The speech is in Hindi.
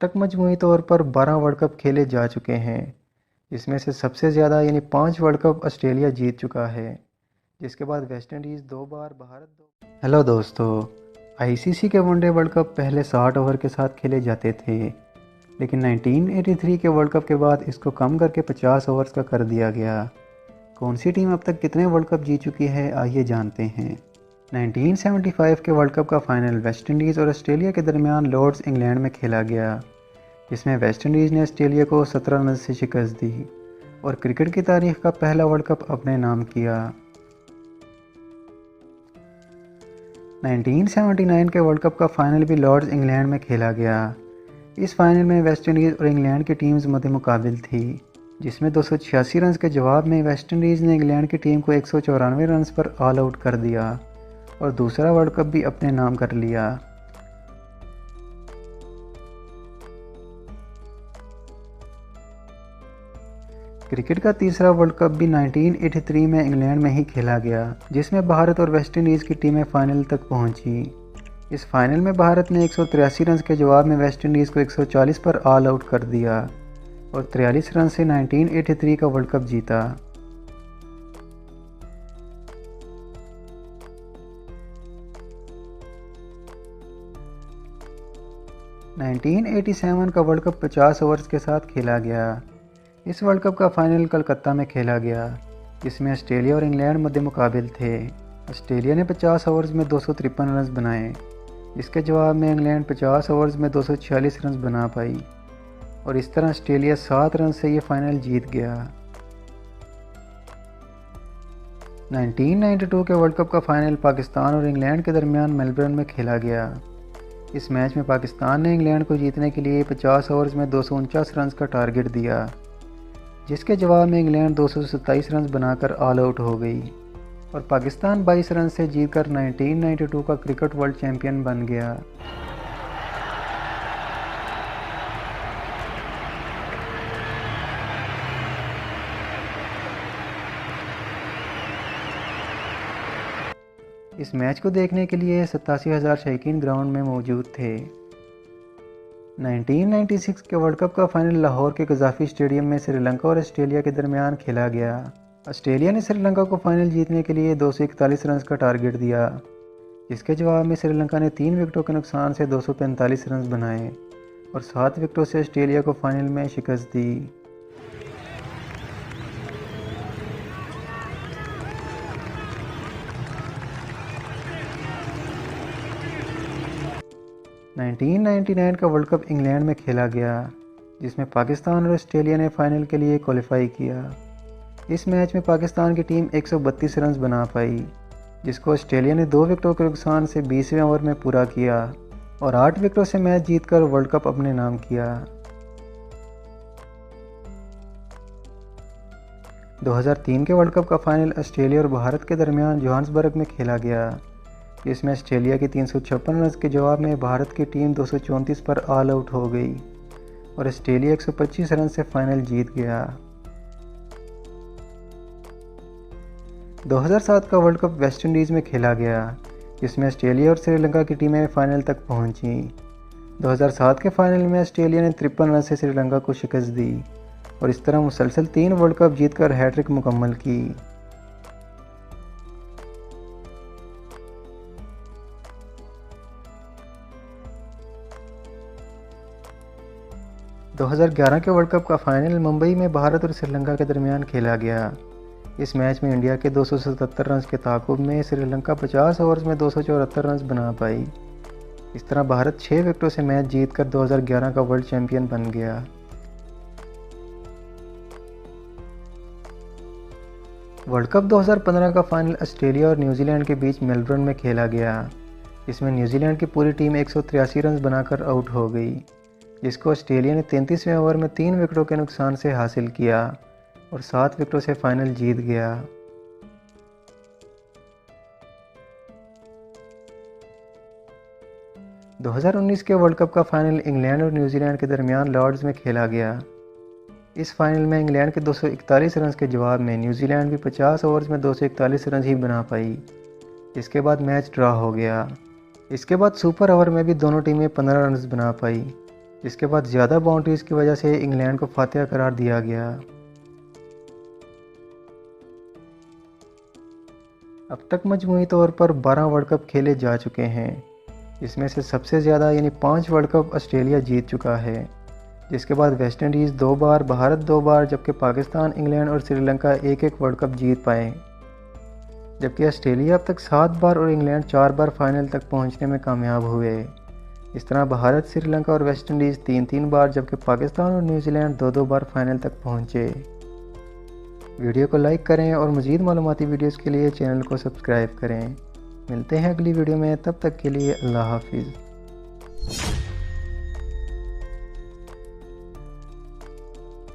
तक मजमूई तौर पर 12 वर्ल्ड कप खेले जा चुके हैं, जिसमें से सबसे ज़्यादा यानी 5 वर्ल्ड कप ऑस्ट्रेलिया जीत चुका है, जिसके बाद वेस्ट इंडीज़ 2 बार, भारत 2। हेलो दोस्तों, आईसीसी के वनडे वर्ल्ड कप पहले 60 ओवर के साथ खेले जाते थे, लेकिन 1983 के वर्ल्ड कप के बाद इसको कम करके 50 ओवर्स का कर दिया गया। कौन सी टीम अब तक कितने वर्ल्ड कप जीत चुकी है, आइए जानते हैं। 1975 के वर्ल्ड कप का फाइनल वेस्ट इंडीज़ और ऑस्ट्रेलिया के दरमियान लॉर्ड्स इंग्लैंड में खेला गया, जिसमें वेस्ट इंडीज़ ने ऑस्ट्रेलिया को 17 रन से शिकस्त दी और क्रिकेट की तारीख का पहला वर्ल्ड कप अपने नाम किया। 1979 के वर्ल्ड कप का फाइनल भी लॉर्ड्स इंग्लैंड में खेला गया। इस फाइनल में वेस्ट इंडीज़ और इंग्लैंड की टीम्स मद्दे मुकाबिल थी, जिसमें 286 रन के जवाब में वेस्ट इंडीज़ ने इंग्लैंड की टीम को 194 रन पर ऑल आउट कर दिया और दूसरा वर्ल्ड कप भी अपने नाम कर लिया। क्रिकेट का तीसरा वर्ल्ड कप भी 1983 में इंग्लैंड में ही खेला गया, जिसमें भारत और वेस्ट इंडीज़ की टीमें फाइनल तक पहुंची। इस फाइनल में भारत ने 183 रन के जवाब में वेस्ट इंडीज़ को 140 पर ऑल आउट कर दिया और 43 रन से 1983 का वर्ल्ड कप जीता। नाइनटीन 1987 का वर्ल्ड कप 50 ओवर्स के साथ खेला गया। इस वर्ल्ड कप का फाइनल कलकत्ता में खेला गया, जिसमें ऑस्ट्रेलिया और इंग्लैंड मध्य मुकाबिल थे। ऑस्ट्रेलिया ने 50 ओवर्स में 253 रन बनाए, जिसके जवाब में इंग्लैंड 50 ओवर्स में 246 रन बना पाई और इस तरह ऑस्ट्रेलिया 7 रन से ये फाइनल जीत गया। 1992 के वर्ल्ड कप का फाइनल पाकिस्तान और इंग्लैंड के दरमियान मेलबर्न में खेला गया। इस मैच में पाकिस्तान ने इंग्लैंड को जीतने के लिए 50 ओवर्स में 249 रन का टारगेट दिया, जिसके जवाब में इंग्लैंड 227 रन बनाकर ऑल आउट हो गई और पाकिस्तान 22 रन से जीतकर 1992 का क्रिकेट वर्ल्ड चैंपियन बन गया। इस मैच को देखने के लिए 87,000 शौकीन ग्राउंड में मौजूद थे। 1996 के वर्ल्ड कप का फाइनल लाहौर के कज़ाफ़ी स्टेडियम में श्रीलंका और ऑस्ट्रेलिया के दरमियान खेला गया। ऑस्ट्रेलिया ने श्रीलंका को फाइनल जीतने के लिए 241 रन का टारगेट दिया, जिसके जवाब में श्रीलंका ने 3 विकेटों के नुकसान से 245 रन बनाए और 7 विकेटों से ऑस्ट्रेलिया को फाइनल में शिकस्त दी। नाइनटीन 1999 का वर्ल्ड कप इंग्लैंड में खेला गया, जिसमें पाकिस्तान और ऑस्ट्रेलिया ने फाइनल के लिए क्वालिफाई किया। इस मैच में पाकिस्तान की टीम 132 रन बना पाई, जिसको ऑस्ट्रेलिया ने 2 विकेटों के नुकसान से 20वें ओवर में पूरा किया और 8 विकेटों से मैच जीतकर वर्ल्ड कप अपने नाम किया। 2003 के वर्ल्ड कप का फाइनल ऑस्ट्रेलिया और भारत के दरमियान जोहान्सबर्ग में खेला गया, जिसमें ऑस्ट्रेलिया के 356 रन के जवाब में भारत की टीम 234 पर ऑल आउट हो गई और ऑस्ट्रेलिया 125 रन से फाइनल जीत गया। 2007 का वर्ल्ड कप वेस्ट इंडीज़ में खेला गया, जिसमें ऑस्ट्रेलिया और श्रीलंका की टीमें फाइनल तक पहुंची। 2007 के फाइनल में ऑस्ट्रेलिया ने 53 रन से श्रीलंका को शिकस्त दी और इस तरह मुसलसल 3 वर्ल्ड कप जीतकर हैट्रिक मुकम्मल की। 2011 के वर्ल्ड कप का फाइनल मुंबई में भारत और श्रीलंका के दरमियान खेला गया। इस मैच में इंडिया के 277 रन के ताक़ुब में श्रीलंका 50 ओवर्स में 274 रन बना पाई। इस तरह भारत 6 विकेटों से मैच जीतकर 2011 का वर्ल्ड चैंपियन बन गया। वर्ल्ड कप 2015 का फाइनल ऑस्ट्रेलिया और न्यूजीलैंड के बीच मेलबर्न में खेला गया। इसमें न्यूजीलैंड की पूरी टीम 183 रन बनाकर आउट हो गई, जिसको ऑस्ट्रेलिया ने 33वें ओवर में 3 विकेटों के नुकसान से हासिल किया और 7 विकेटों से फाइनल जीत गया। – 2019 के वर्ल्ड कप का फाइनल इंग्लैंड और न्यूजीलैंड के दरमियान लॉर्ड्स में खेला गया। इस फाइनल में इंग्लैंड के 241 रन के जवाब में न्यूजीलैंड भी 50 ओवर्स में 241 रन ही बना पाई, जिसके बाद मैच ड्रॉ हो गया। इसके बाद सुपर ओवर में भी दोनों टीमें 15 रन बना पाई जिसके बाद ज़्यादा बाउंड्रीज़ की वजह से इंग्लैंड को फातिहा करार दिया गया। अब तक मजमूई तौर पर 12 वर्ल्ड कप खेले जा चुके हैं। इसमें से सबसे ज़्यादा यानी 5 वर्ल्ड कप ऑस्ट्रेलिया जीत चुका है, जिसके बाद वेस्ट इंडीज़ 2 बार, भारत 2 बार, जबकि पाकिस्तान, इंग्लैंड और श्रीलंका एक एक वर्ल्ड कप जीत पाए। जबकि ऑस्ट्रेलिया अब तक 7 बार और इंग्लैंड 4 बार फाइनल तक पहुंचने में कामयाब हुए। इस तरह भारत, श्रीलंका और वेस्ट इंडीज़ 3-3 बार, जबकि पाकिस्तान और न्यूजीलैंड 2-2 बार फाइनल तक पहुंचे। वीडियो को लाइक करें और मज़ीद मालूमाती वीडियोज़ के लिए चैनल को सब्सक्राइब करें। मिलते हैं अगली वीडियो में, तब तक के लिए अल्लाह हाफिज़।